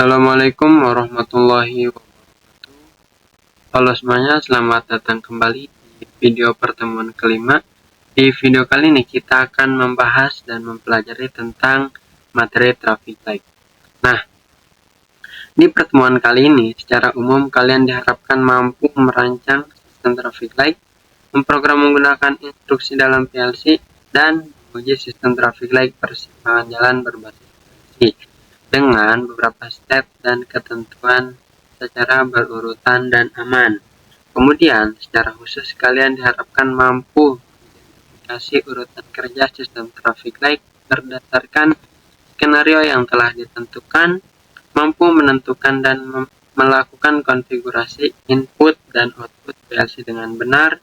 Assalamualaikum warahmatullahi wabarakatuh. Halo semuanya, selamat datang kembali di video pertemuan kelima. Di video kali ini kita akan membahas dan mempelajari tentang materi traffic light. Nah, di pertemuan kali ini secara umum kalian diharapkan mampu merancang sistem traffic light, memprogram menggunakan instruksi dalam PLC, dan menguji sistem traffic light persimpangan jalan berbasis PLC dengan beberapa step dan ketentuan secara berurutan dan aman. Kemudian, secara khusus kalian diharapkan mampu mengidentifikasi urutan kerja sistem traffic light berdasarkan skenario yang telah ditentukan, mampu menentukan dan melakukan konfigurasi input dan output PLC dengan benar,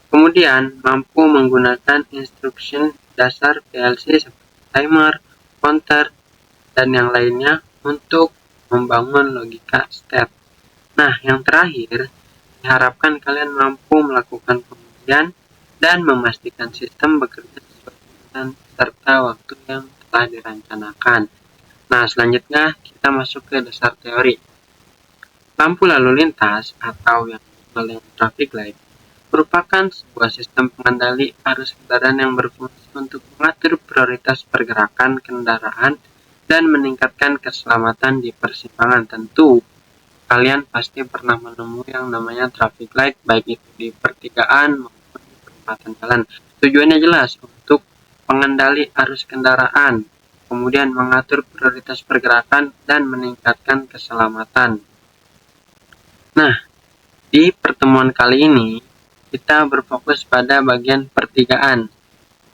kemudian mampu menggunakan instruksi dasar PLC seperti timer, counter, dan yang lainnya untuk membangun logika step. Nah, yang terakhir, diharapkan kalian mampu melakukan pengujian dan memastikan sistem bekerja sesuai dengan serta waktu yang telah direncanakan. Nah, selanjutnya kita masuk ke dasar teori. Lampu lalu lintas atau yang dikenal dengan traffic light merupakan sebuah sistem pengendali arus kendaraan yang berfungsi untuk mengatur prioritas pergerakan kendaraan dan meningkatkan keselamatan di persimpangan. Tentu kalian pasti pernah menemui yang namanya traffic light, baik itu di pertigaan maupun di perempatan jalan. Tujuannya jelas, untuk pengendali arus kendaraan, kemudian mengatur prioritas pergerakan dan meningkatkan keselamatan. Nah, di pertemuan kali ini kita berfokus pada bagian pertigaan.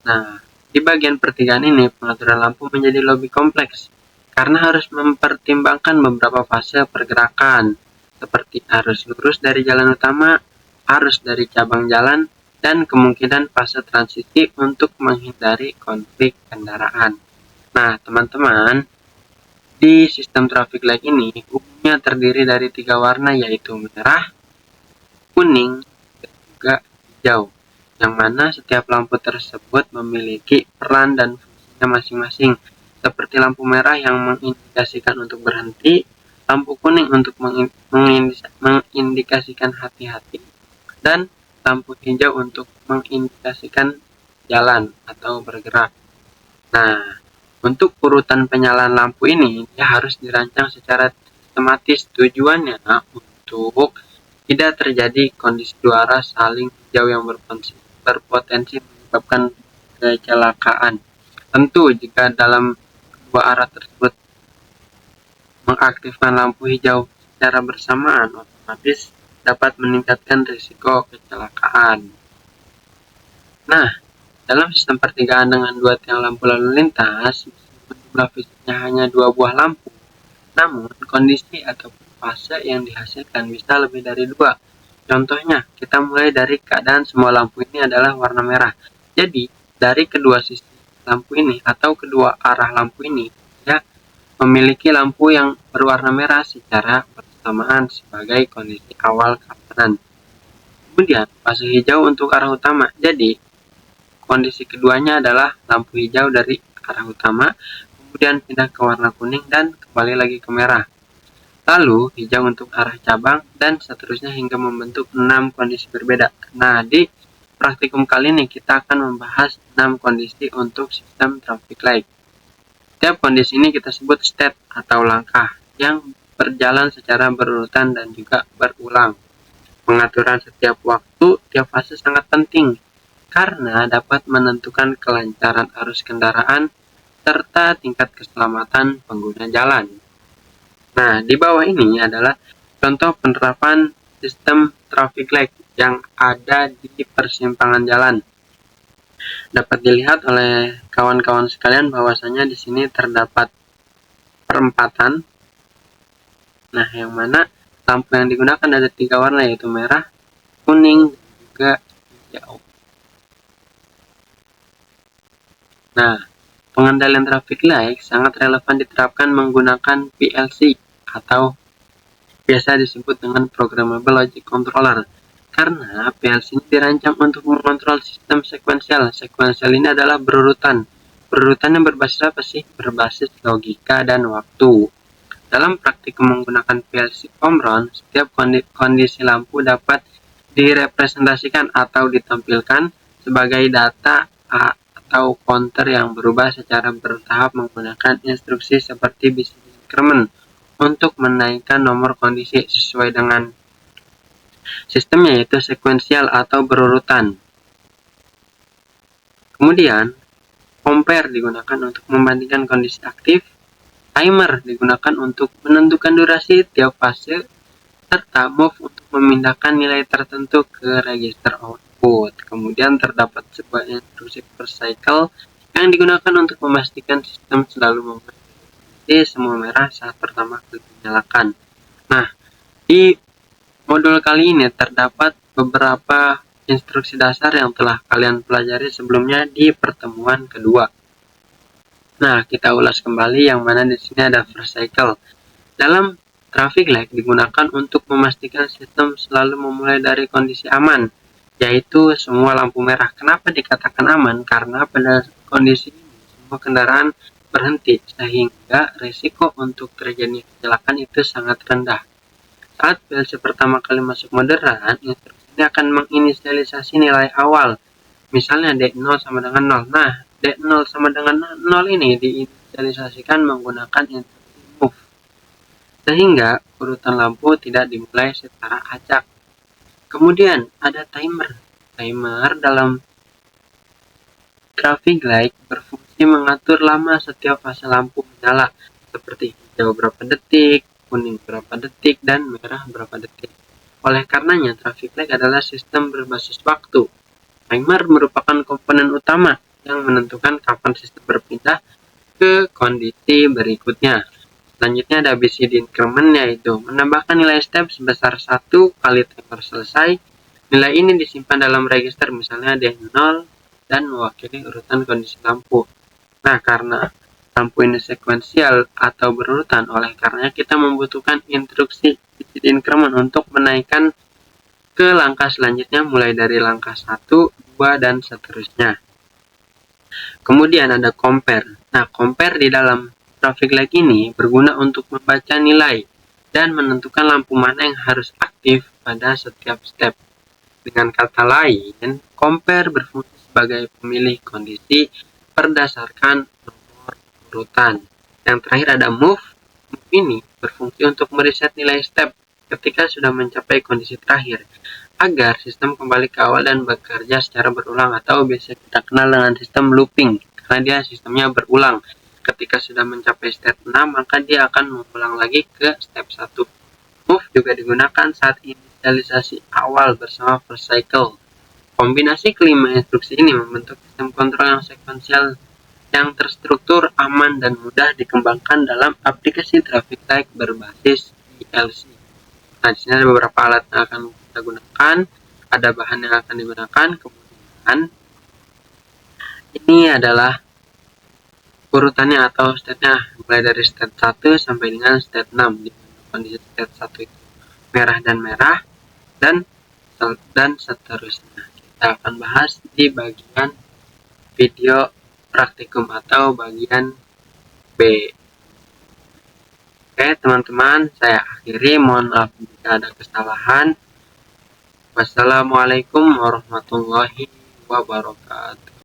Nah, di bagian pertigaan ini pengaturan lampu menjadi lebih kompleks karena harus mempertimbangkan beberapa fase pergerakan seperti arus lurus dari jalan utama, arus dari cabang jalan, dan kemungkinan fase transisi untuk menghindari konflik kendaraan. Nah, teman-teman, di sistem traffic light ini umumnya terdiri dari 3 warna, yaitu merah, kuning, dan juga hijau, yang mana setiap lampu tersebut memiliki peran dan fungsinya masing-masing, seperti lampu merah yang mengindikasikan untuk berhenti, lampu kuning untuk mengindikasikan hati-hati, dan lampu hijau untuk mengindikasikan jalan atau bergerak. Nah, untuk urutan penyalaan lampu ini dia harus dirancang secara sistematis. Tujuannya untuk tidak terjadi kondisi dua arah saling hijau yang berpotensi menyebabkan kecelakaan. Tentu jika dalam dua arah tersebut mengaktifkan lampu hijau secara bersamaan, otomatis dapat meningkatkan risiko kecelakaan. Nah, dalam sistem pertigaan dengan 2 tiang lampu lalu lintas, meskipun jumlah fisiknya hanya 2 buah lampu, namun kondisi atau fase yang dihasilkan bisa lebih dari 2. Contohnya, kita mulai dari keadaan semua lampu ini adalah warna merah. Jadi, dari kedua sisi lampu ini atau kedua arah lampu ini, ya, memiliki lampu yang berwarna merah secara bersamaan sebagai kondisi awal keamanan. Kemudian, fase hijau untuk arah utama. Jadi, kondisi keduanya adalah lampu hijau dari arah utama, kemudian pindah ke warna kuning dan kembali lagi ke merah. Lalu hijau untuk arah cabang dan seterusnya hingga membentuk 6 kondisi berbeda. Nah, di praktikum kali ini kita akan membahas 6 kondisi untuk sistem traffic light. Setiap kondisi ini kita sebut step atau langkah yang berjalan secara berurutan dan juga berulang. Pengaturan setiap waktu, tiap fase sangat penting karena dapat menentukan kelancaran arus kendaraan serta tingkat keselamatan pengguna jalan. Nah, di bawah ini adalah contoh penerapan sistem traffic light yang ada di persimpangan jalan. Dapat dilihat oleh kawan-kawan sekalian bahwasanya di sini terdapat perempatan. Nah, yang mana lampu yang digunakan ada 3 warna, yaitu merah, kuning, dan juga hijau. Nah, pengendalian traffic light sangat relevan diterapkan menggunakan PLC atau biasa disebut dengan Programmable Logic Controller, karena PLC ini dirancang untuk mengontrol sistem sekuensial. Sekuensial ini adalah berurutan. Berurutan yang berbasis apa sih? Berbasis logika dan waktu. Dalam praktikum menggunakan PLC Omron, setiap kondisi lampu dapat direpresentasikan atau ditampilkan sebagai data atau counter yang berubah secara bertahap menggunakan instruksi seperti BCD increment untuk menaikkan nomor kondisi sesuai dengan sistemnya, yaitu sekuensial atau berurutan. Kemudian, compare digunakan untuk membandingkan kondisi aktif, timer digunakan untuk menentukan durasi tiap fase, serta move untuk memindahkan nilai tertentu ke register output. Kemudian terdapat sebuah instruksi per cycle yang digunakan untuk memastikan sistem selalu memiliki semua merah saat pertama kali dinyalakan. Nah, di modul kali ini terdapat beberapa instruksi dasar yang telah kalian pelajari sebelumnya di pertemuan kedua. Nah, kita ulas kembali yang mana di sini ada first cycle. Dalam traffic light digunakan untuk memastikan sistem selalu memulai dari kondisi aman, yaitu semua lampu merah. Kenapa dikatakan aman? Karena pada kondisi ini semua kendaraan berhenti, sehingga risiko untuk terjadi kecelakaan itu sangat rendah. Saat PLC pertama kali masuk modern, instruksi ini akan menginisialisasi nilai awal, misalnya D0 sama dengan 0. Nah, D0 sama dengan 0 ini diinisialisasikan menggunakan instruksi move, sehingga urutan lampu tidak dimulai secara acak. Kemudian ada timer. Timer dalam traffic light berfungsi mengatur lama setiap fase lampu menyala, seperti hijau berapa detik, kuning berapa detik, dan merah berapa detik. Oleh karenanya, traffic light adalah sistem berbasis waktu. Timer merupakan komponen utama yang menentukan kapan sistem berpindah ke kondisi berikutnya. Selanjutnya ada BCD increment, yaitu menambahkan nilai step sebesar 1 kali timer selesai. Nilai ini disimpan dalam register, misalnya D0, dan mewakili urutan kondisi lampu. Nah, karena lampu ini sekuensial atau berurutan, oleh karenanya kita membutuhkan instruksi BCD increment untuk menaikkan ke langkah selanjutnya mulai dari langkah 1, 2, dan seterusnya. Kemudian ada compare. Nah, compare di dalam traffic light ini berguna untuk membaca nilai dan menentukan lampu mana yang harus aktif pada setiap step. Dengan kata lain, compare berfungsi sebagai pemilih kondisi berdasarkan nomor urutan. Yang terakhir ada move. Move ini berfungsi untuk mereset nilai step ketika sudah mencapai kondisi terakhir, agar sistem kembali ke awal dan bekerja secara berulang, atau biasa kita kenal dengan sistem looping, karena dia sistemnya berulang. Ketika sudah mencapai step 6, maka dia akan mengulang lagi ke step 1. Move juga digunakan saat inisialisasi awal bersama first cycle. Kombinasi kelima instruksi ini membentuk sistem kontrol yang sekuensial yang terstruktur, aman, dan mudah dikembangkan dalam aplikasi traffic light berbasis PLC. Nah, di sini ada beberapa alat yang akan kita gunakan, ada bahan yang akan digunakan, kemudian ini adalah urutannya atau stepnya, mulai dari step 1 sampai dengan step 6. Di kondisi step 1 itu merah dan seterusnya. Kita akan bahas di bagian video praktikum atau bagian B. Oke teman-teman, saya akhiri. Mohon maaf jika ada kesalahan. Wassalamualaikum warahmatullahi wabarakatuh.